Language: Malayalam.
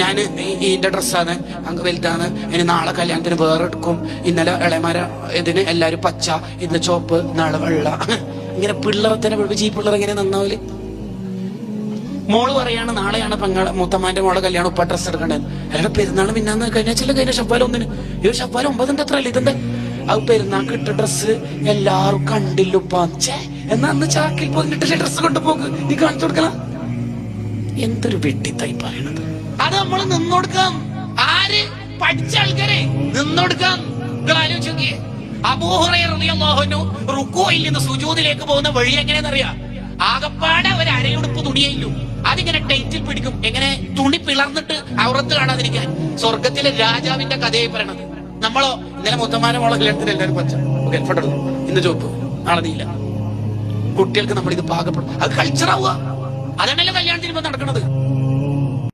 ഞാൻ ഇതിന്റെ ഡ്രസ്സാണ് അങ്ങ് വലുതാണ്, ഇനി നാളെ കല്യാണത്തിന് വേറെ എടുക്കും, ഇന്നലെ ഇളയമാര ഇതിന് എല്ലാരും പച്ച, ഇന്ന് ചോപ്പ്, നാളെ വെള്ള. ഇങ്ങനെ പിള്ളേരെ തന്നെ പഠിപ്പിച്ച് ഈ പിള്ളേർ എങ്ങനെ നന്നാവില്ല? മോള് പറയാണ് നാളെയാണ് മൂത്തമ്മാന്റെ മോളെ കല്യാണം, ഉപ്പ ഡ്രസ്സ് എടുക്കേണ്ടത്. അല്ലാതെ പെരുന്നാൾ പിന്നാന്ന് കഴിഞ്ഞ ഷവ്വാൽ 1 ഈ ഷവ്വാൽ 9 അത്ര അല്ലേ ഇതെന്താ? അത് പെരുന്നാൾക്ക് ഇട്ട ഡ്രസ്സ് എല്ലാരും കണ്ടില്ലുപ്പാച്ചേ എന്നാ അന്ന് ചാക്കിൽ പോയിട്ട് ഡ്രസ്സ് കൊണ്ടുപോക്ക് നീ കാണിച്ചു കൊടുക്കണം. എന്തൊരു വെട്ടിത്തായി പറയണത്. അത് നമ്മൾ നിന്നോടുക്കാം. ആര് പഠിച്ച ആൾക്കാരെ നിന്നോടുക്കാം. നിങ്ങൾ ആലോചിച്ച് നോക്കിയേ, അബൂ ഹുറൈറ റളിയല്ലാഹു അൻഹു റുക്കൂഇൽ നിന്ന് സുജൂദിലേക്ക് പോകുന്ന വഴി എങ്ങനെയെന്നറിയാം? ആകപ്പാടെ ഒരു അരയുടുപ്പ് തുണിയല്ലോ, അതിങ്ങനെ ടൈറ്റിൽ പിടിക്കും. എങ്ങനെ? തുണി പിളർന്നിട്ട് ഔറത്ത് കാണാതിരിക്കാൻ. സ്വർഗത്തിലെ രാജാവിന്റെ കഥയായി പറയണത്. നമ്മളോ ഇന്നലെ മുത്തമാന മോളെ കല്യാണത്തിന് എല്ലാവരും പച്ച, ഫോട്ടോ, ഇന്ന് ചോപ്പ്, നാളെ നീല. കുട്ടികൾക്ക് നമ്മൾ ഇത് പാകപ്പെടും. അത് കൾച്ചറാവുക. അതാണല്ലോ കല്യാണത്തിന് ഇപ്പൊ നടക്കുന്നത്.